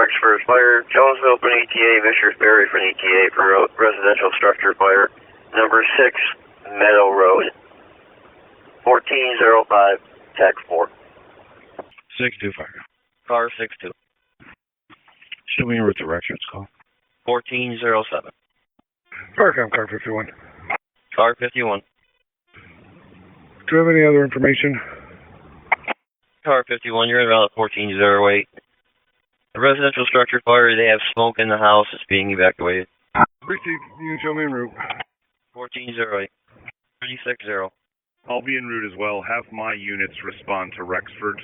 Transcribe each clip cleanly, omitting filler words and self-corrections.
Rexford Fire, Jonesville for an ETA, Fishersbury for an ETA for residential structure fire. Number 6, Meadow Road. 1405, TAC 4. 6-2 fire. Car 6-2. Show me route to Rexford's call. 1407. Firecom, car 51. Car 51. Do you have any other information? Car 51, you're in about 1408. A residential structure fire, they have smoke in the house, it's being evacuated. Received. You can show me en route. 1408. 360. I'll be en route as well. Have my units respond to Rexford.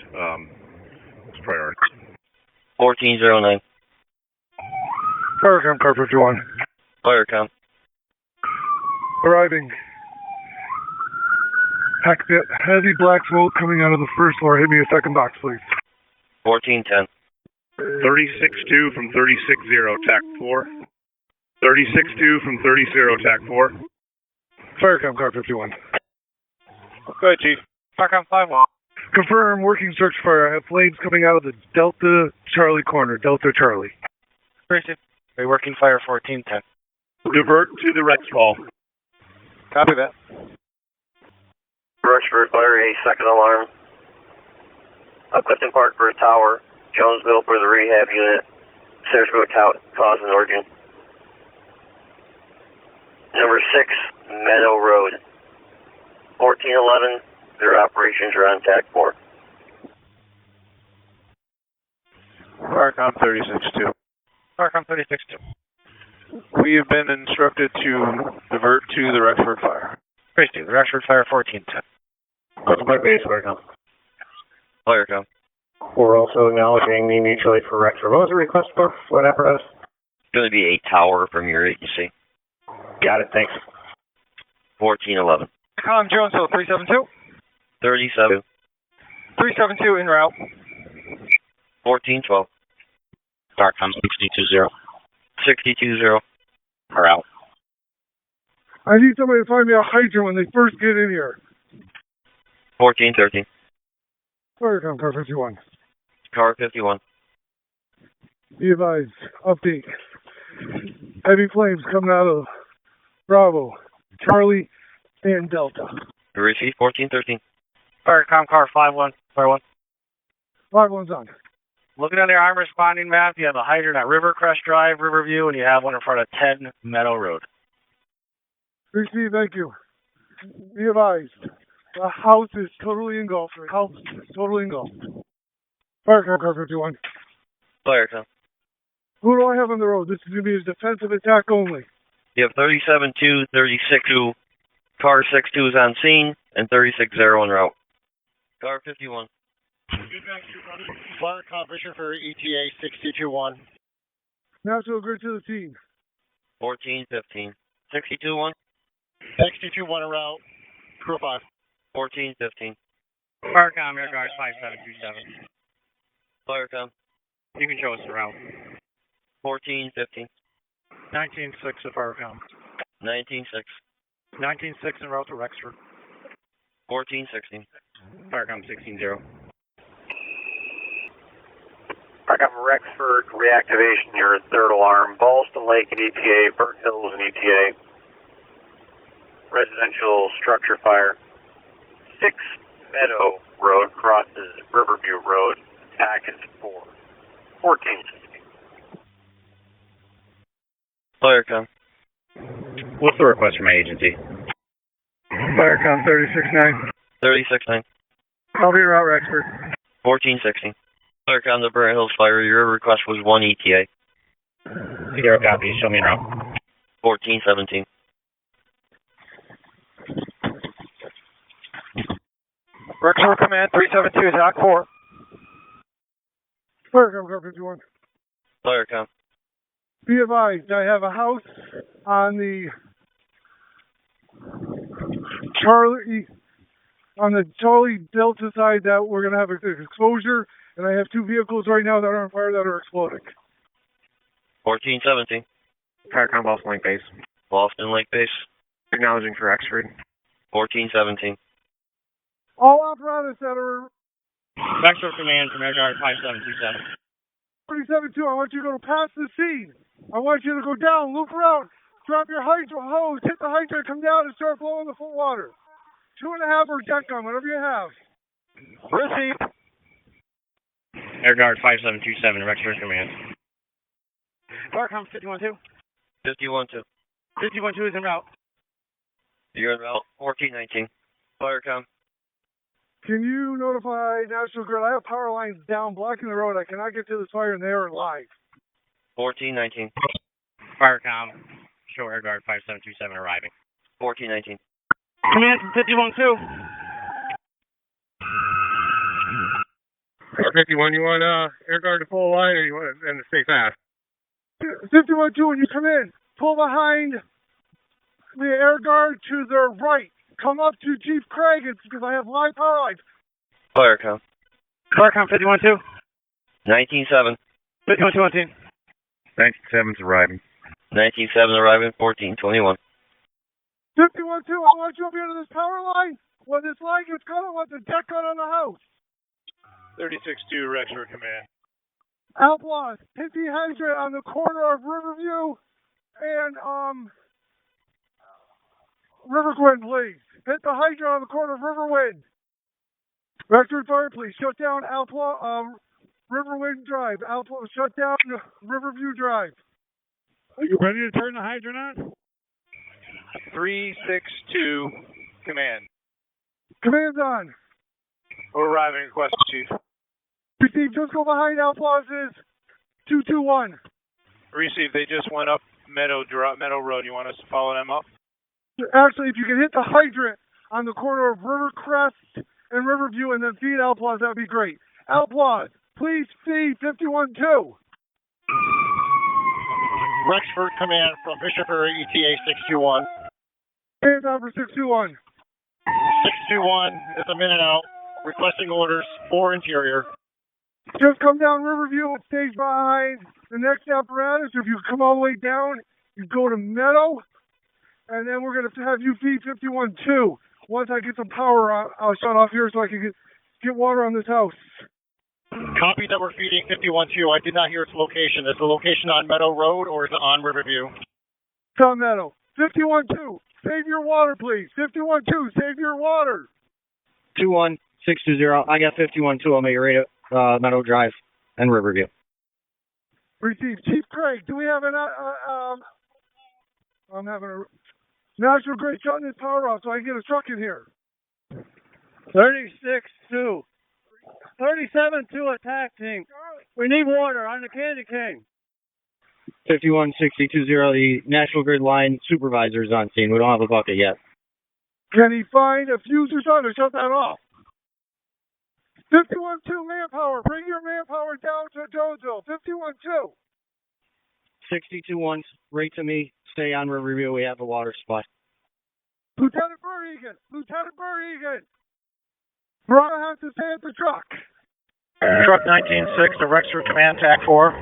It's priority. 1409. Firecom, car 51. Firecom. Arriving. Heavy black smoke coming out of the first floor. Hit me a second box, please. 1410. 36-2 from 36-0, TAC 4. 36-2 from 30-0, TAC 4. Firecom, car 51. Go ahead, Chief. Firecom 5-1. Confirm working search fire. I have flames coming out of the Delta Charlie corner. Delta Charlie. Received. Working fire 1410. Divert to the Rex call. Copy that. Rexford Fire, a second alarm. Clifton Park for a tower. Jonesville for the rehab unit. Saratoga cause and origin. Number 6, Meadow Road. 1411, their operations are on TAC 4. Firecom 36-2. Firecom 36-2. We have been instructed to divert to the Rexford Fire. Received. The Rexford Fire 1410. That's my base, Firecom. Firecom. We're also acknowledging the mutual aid for Rexford. What was the request for? What apparatus? It's going to be a tower from your agency. Got it, thanks. 1411. Com Jonesville 372. 37. 372 en route. 1412. Firecom 620. 620. Are out. I need somebody to find me a hydrant when they first get in here. 1413. Firecom, car 51. Car 51. Be advised. Update. Heavy flames coming out of Bravo, Charlie, and Delta. Receive 1413. Firecom car 5-1. Fire 1. 5-1's on. Looking on the arm responding map, you have a hydrant at Rivercrest Drive, Riverview, and you have one in front of 10 Meadow Road. Receive, thank you. Be advised. The house is totally engulfed. The house is totally engulfed. Firecom, car 51. Firecom. Who do I have on the road? This is going to be a defensive attack only. You have 37-2, 36-2. Car 6-2 is on scene, and 36-0 en route. Car 51. Firecom Fisher for ETA 621. National Grid to the team. 1415. 62-1. 621 en route. Crew 5. 1415. Firecom, Air Guard 5727. Firecom. You can show us the route. 1415. 196 at Firecom. 196. 196 en route to Rexford. 1416. Firecom 16-0. Firecom Rexford reactivation, your third alarm. Ballston Lake and ETA, Burnt Hills and ETA. Residential structure fire. 6 Meadow Road crosses Riverview Road. Attack is 4. 1416. Firecom. What's the request from my agency? Firecom 369. 369. I'll be around Rexford. 1416. Firecom, the Burnt Hills Fire, your request was 1 ETA. 0 copy. Show me en route. 1417. Rexford Command 372 is Act 4. Firecom, car 51. Firecom. Be advised, I have a house on the Charlie Delta side that we're going to have an exposure, and I have 2 vehicles right now that are on fire that are exploding. 1417. Firecom Boston Lake Base. Boston Lake Base. Acknowledging for Rexford. 1417. All apparatus that are... Rexford Command from Air Guard 5727. 37-2, I want you to go past the scene. I want you to go down, loop around, drop your hose, hit the hydrant, come down and start blowing the full water. 2.5 or deck gun, whatever you have. Receive. Air Guard 5727, Rexford Command. Firecom 51-2. 51-2. 51-2 is en route. You're en route 1419. Firecom. Can you notify National Grid? I have power lines down, blocking the road. I cannot get to this fire and they are live. 1419. Firecom. Show Air Guard 5727 arriving. 1419. Command 51-2. 51, you want Air Guard to pull a line or you want them to stay fast? 51-2, when you come in, pull behind the Air Guard to the right. Come up to Chief Craig, it's because I have live power lines. Firecom. Firecom 51-2. 197. 51-2 on 97's arriving. 197 arriving 1421. 51-2, I want you up here to this power line. When this line gets cut, I want the deck gun on the house. 36-2, Rexford Command. Outlaws, hit the hydrant on the corner of Riverview and Riverwind, please. Hit the hydrant on the corner of Riverwind. Rexford Fire, please shut down Riverwind Drive. Shut down Riverview Drive. Are you ready to turn the hydrant on? 362, Command. Command's on. We're arriving, request, Chief. Receive, just go behind Outlaws is 221. Receive, they just went up Meadow Road. You want us to follow them up? Actually, if you can hit the hydrant on the corner of Rivercrest and Riverview and then feed Outlaws, that would be great. Outlaws, please feed 51-2. Rexford Command from Bishop Area ETA 621. Hands on for 621. 621 is a minute out. Requesting orders for interior. Just come down Riverview and stage behind the next apparatus. If you come all the way down, you go to Meadow, and then we're going to have you feed 51-2. Once I get some power, I'll shut off here so I can get water on this house. Copy that we're feeding 51-2. I did not hear its location. Is the location on Meadow Road or is it on Riverview? It's on Meadow. 51-2. Save your water, please. 51-2. Save your water. 21620. I got 51-2 on my radio, Meadow Drive and Riverview. Receive. Chief Craig, do we have an, I'm having a, National Grid shutting his power off so I can get a truck in here. 36-2. 37-2 attack team. We need water on the Candy King. 51-60-20. The National Grid line supervisor is on scene. We don't have a bucket yet. Can he find a fuse or something to shut that off? 51-2 manpower. Bring your manpower down to Jonesville. 51-2. 62-1, right to me. Stay on Riverview. We have a water supply. Lieutenant Burrigan. Lieutenant Burrigan. Verona has to stay at the truck. Truck 19-6 to Rexford Command, TAC 4.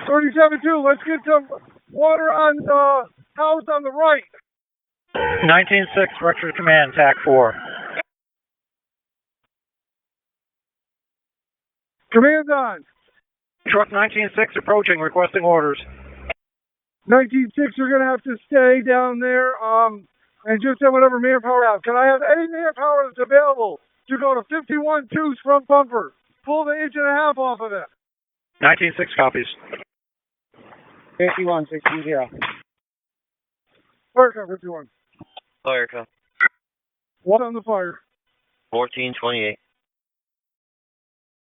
37-2, let's get some water on the house on the right. 19-6, Rexford Command, TAC 4. Command's on. Truck 19-6 approaching, requesting orders. 19-6, you're going to have to stay down there and just have whatever manpower out. Can I have any manpower that's available to go to 51-2's front bumper? Pull the 1.5 inch off of it. 19-6 copies. 51-60. Fire car 51. Firecom. What's on the fire? 1428.